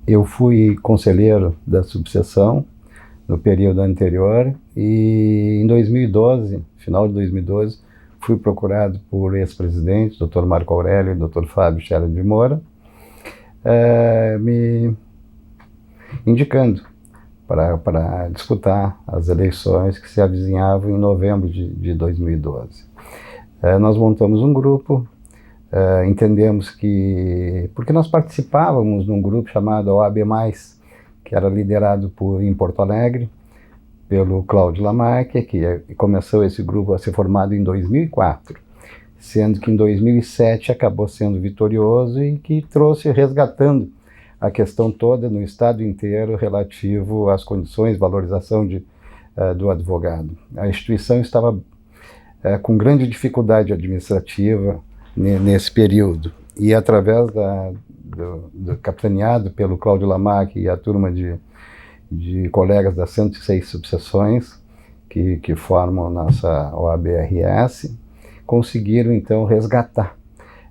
Eu fui conselheiro da subseção no período anterior e em 2012, final de 2012, fui procurado por ex-presidentes, Dr. Marco Aurélio e Dr. Fábio Scherer de Moura, me indicando para disputar as eleições que se avizinhavam em novembro de 2012. Nós montamos um grupo, entendemos que... Porque nós participávamos de um grupo chamado OAB+, que era liderado em Porto Alegre, pelo Cláudio Lamarck, que começou esse grupo a ser formado em 2004, sendo que em 2007 acabou sendo vitorioso e que trouxe, resgatando a questão toda no estado inteiro relativo às condições, valorização do advogado. A instituição estava com grande dificuldade administrativa nesse período e através do capitaneado pelo Cláudio Lamarck e a turma de colegas das 106 subseções que formam nossa OAB-RS, conseguiram então resgatar.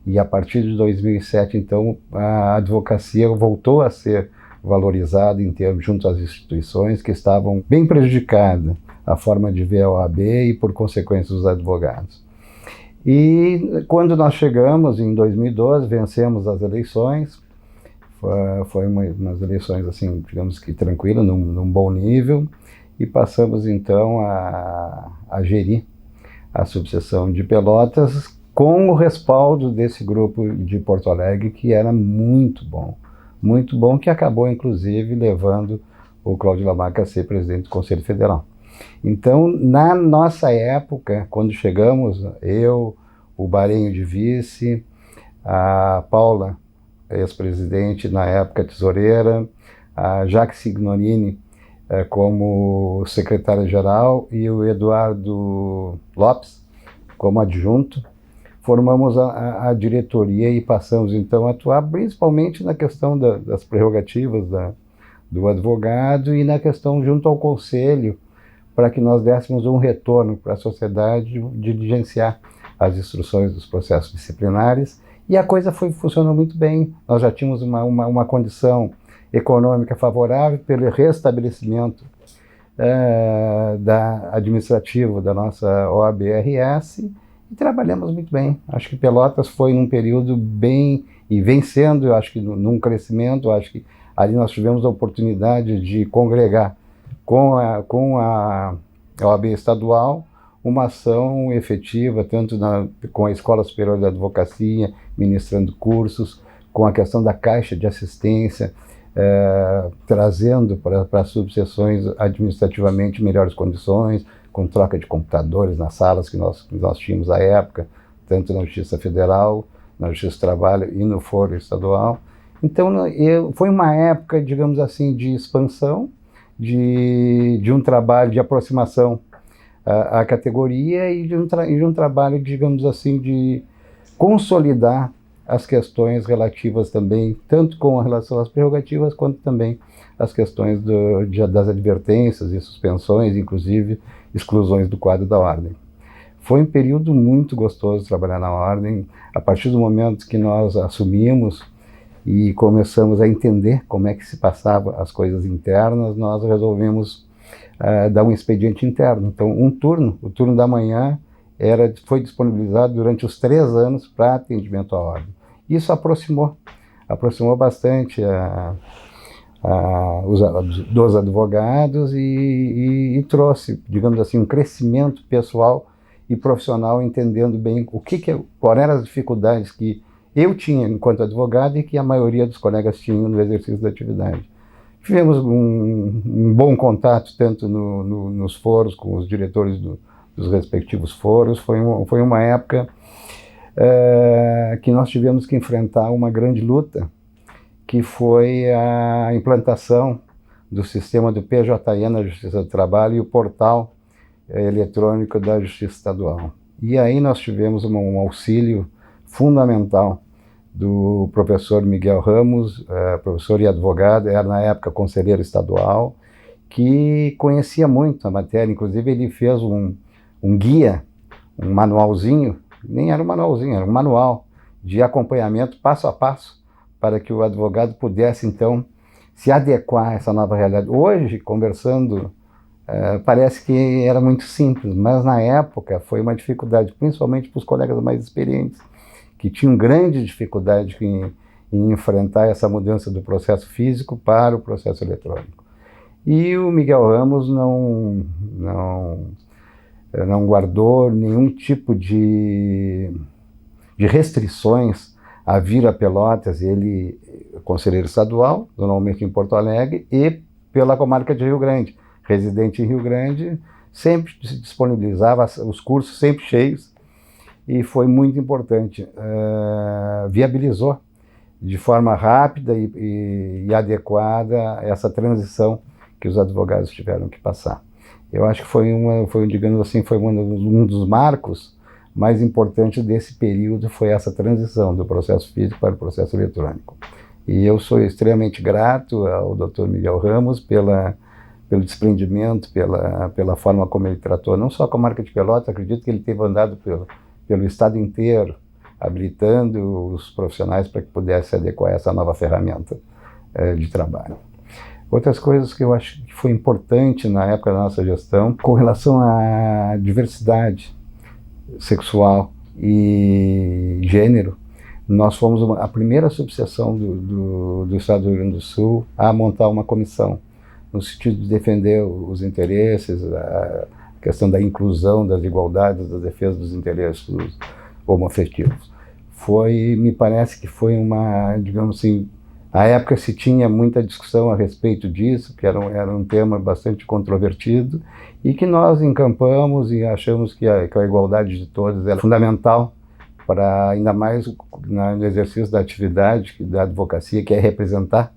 E a partir de 2007, então, a advocacia voltou a ser valorizada em termos junto às instituições que estavam bem prejudicadas a forma de ver a OAB e, por consequência, os advogados. E quando nós chegamos, em 2012, vencemos as eleições. Foi umas eleições, assim, digamos que tranquilas, num bom nível, e passamos, então, a gerir a subseção de Pelotas, com o respaldo desse grupo de Porto Alegre, que era muito bom, que acabou, inclusive, levando o Cláudio Lamarck a ser presidente do Conselho Federal. Então, na nossa época, quando chegamos, eu, o Barenho de vice, a Paula, ex-presidente, na época tesoureira, a Jaque Signorini como secretária-geral e o Eduardo Lopes como adjunto, formamos a diretoria e passamos então a atuar principalmente na questão das prerrogativas do advogado e na questão junto ao conselho, para que nós dessemos um retorno para a sociedade de diligenciar as instruções dos processos disciplinares, e a coisa funcionou muito bem. Nós já tínhamos uma condição econômica favorável pelo restabelecimento administrativo da nossa OAB-RS, e trabalhamos muito bem. Acho que Pelotas foi num período bem, e vem sendo, eu acho que num crescimento. Acho que ali nós tivemos a oportunidade de congregar com a OAB estadual uma ação efetiva, tanto com a Escola Superior de Advocacia, ministrando cursos, com a questão da Caixa de Assistência, trazendo para as subseções administrativamente melhores condições, com troca de computadores nas salas que nós tínhamos à época, tanto na Justiça Federal, na Justiça do Trabalho e no Foro Estadual. Então, foi uma época, digamos assim, de expansão, de um trabalho de aproximação à categoria e de um trabalho, digamos assim, de consolidar as questões relativas também, tanto com relação às prerrogativas, quanto também as questões das advertências e suspensões, inclusive exclusões do quadro da ordem. Foi um período muito gostoso trabalhar na ordem. A partir do momento que nós assumimos e começamos a entender como é que se passavam as coisas internas, nós resolvemos dar um expediente interno. Então, o turno da manhã, foi disponibilizado durante os 3 anos para atendimento à ordem. Isso aproximou bastante dos advogados e trouxe, digamos assim, um crescimento pessoal e profissional, entendendo bem quais eram as dificuldades que eu tinha enquanto advogado e que a maioria dos colegas tinham no exercício da atividade. Tivemos um bom contato tanto nos foros, com os diretores dos respectivos foros. Foi uma época que nós tivemos que enfrentar uma grande luta, que foi a implantação do sistema do PJE na Justiça do Trabalho e o portal eletrônico da Justiça Estadual. E aí nós tivemos um auxílio fundamental do professor Miguel Ramos, professor e advogado, era na época conselheiro estadual, que conhecia muito a matéria. Inclusive ele fez um guia, um manualzinho, nem era um manualzinho, era um manual de acompanhamento passo a passo, para que o advogado pudesse então se adequar a essa nova realidade. Hoje, conversando, parece que era muito simples, mas na época foi uma dificuldade, principalmente para os colegas mais experientes, que tinham grande dificuldade em enfrentar essa mudança do processo físico para o processo eletrônico. E o Miguel Ramos não guardou nenhum tipo de restrições a vir a Pelotas. Ele é conselheiro estadual, normalmente em Porto Alegre, e pela comarca de Rio Grande. Residente em Rio Grande, sempre se disponibilizava, os cursos sempre cheios, e foi muito importante. Viabilizou de forma rápida e adequada essa transição que os advogados tiveram que passar. Eu acho que digamos assim, foi um dos marcos mais importantes desse período, foi essa transição do processo físico para o processo eletrônico. E eu sou extremamente grato ao Dr. Miguel Ramos pelo desprendimento, pela forma como ele tratou, não só a comarca de Pelotas. Acredito que ele teve andado pelo estado inteiro, habilitando os profissionais para que pudesse adequar essa nova ferramenta de trabalho. Outras coisas que eu acho que foi importante na época da nossa gestão, com relação à diversidade sexual e gênero, nós fomos a primeira subseção do Estado do Rio Grande do Sul a montar uma comissão, no sentido de defender os interesses, a questão da inclusão, das igualdades, da defesa dos interesses homoafetivos. Me parece que foi digamos assim, à época se tinha muita discussão a respeito disso, que era um tema bastante controvertido, e que nós encampamos e achamos que a igualdade de todos é fundamental para, ainda mais no exercício da atividade da advocacia, que é representar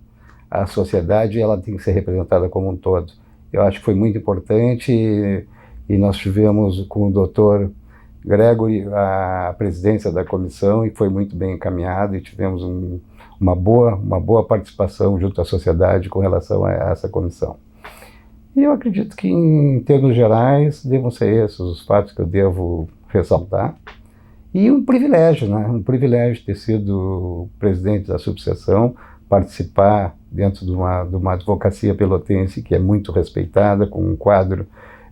a sociedade. Ela tem que ser representada como um todo. Eu acho que foi muito importante, e nós tivemos com o Dr. Gregory a presidência da comissão, e foi muito bem encaminhado, e tivemos uma boa participação junto à sociedade com relação a essa comissão. E eu acredito que, em termos gerais, devam ser esses os fatos que eu devo ressaltar. E um privilégio, né? Um privilégio ter sido presidente da subseção, participar dentro de uma advocacia pelotense que é muito respeitada, com um quadro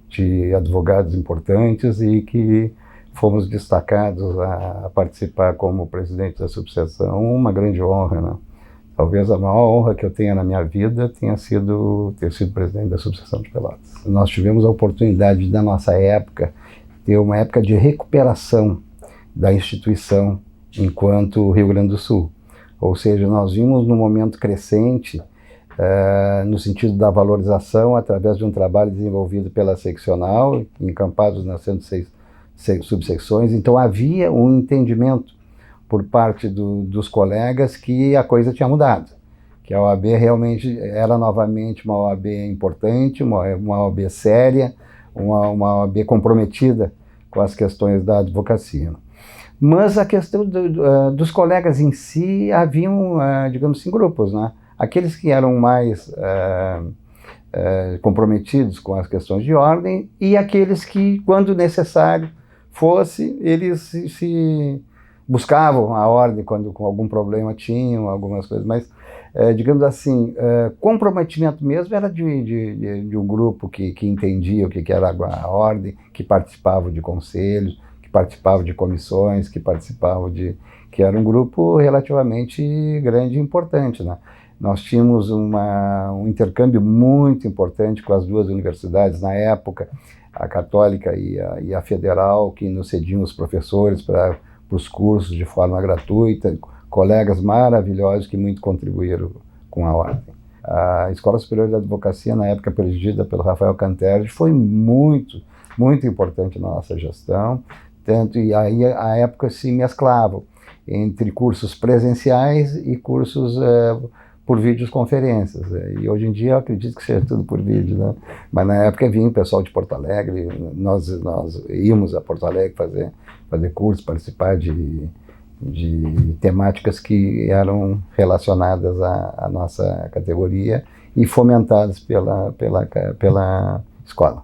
de advogados importantes, e que fomos destacados a participar como presidente da subseção. Uma grande honra, né? Talvez a maior honra que eu tenha na minha vida tenha sido ter sido presidente da subseção de Pelotas. Nós tivemos a oportunidade, na nossa época, ter uma época de recuperação da instituição enquanto Rio Grande do Sul. Ou seja, nós vimos num momento crescente, no sentido da valorização, através de um trabalho desenvolvido pela seccional, encampados nas 106 subsecções. Então havia um entendimento por parte dos colegas que a coisa tinha mudado, que a OAB realmente era novamente uma OAB importante, uma OAB séria, uma OAB comprometida com as questões da advocacia. Mas a questão dos colegas em si, haviam, digamos assim, grupos, né? Aqueles que eram mais comprometidos com as questões de ordem, e aqueles que, quando necessário fosse, eles se buscavam a ordem quando com algum problema tinham algumas coisas, mas digamos assim, comprometimento mesmo era de um grupo que entendia o que era a ordem, que participava de conselhos, que participava de comissões, que era um grupo relativamente grande e importante, né? Nós tínhamos um intercâmbio muito importante com as duas universidades na época, a Católica e a Federal, que nos cediam os professores para os cursos de forma gratuita, colegas maravilhosos que muito contribuíram com a ordem. A Escola Superior de Advocacia, na época presidida pelo Rafael Canterdi, foi muito importante na nossa gestão, e aí a época se mesclavam entre cursos presenciais e cursos por videoconferências. E hoje em dia eu acredito que seja tudo por vídeo, né? Mas na época vinha o pessoal de Porto Alegre, nós íamos a Porto Alegre fazer cursos, participar de temáticas que eram relacionadas à nossa categoria e fomentadas pela escola.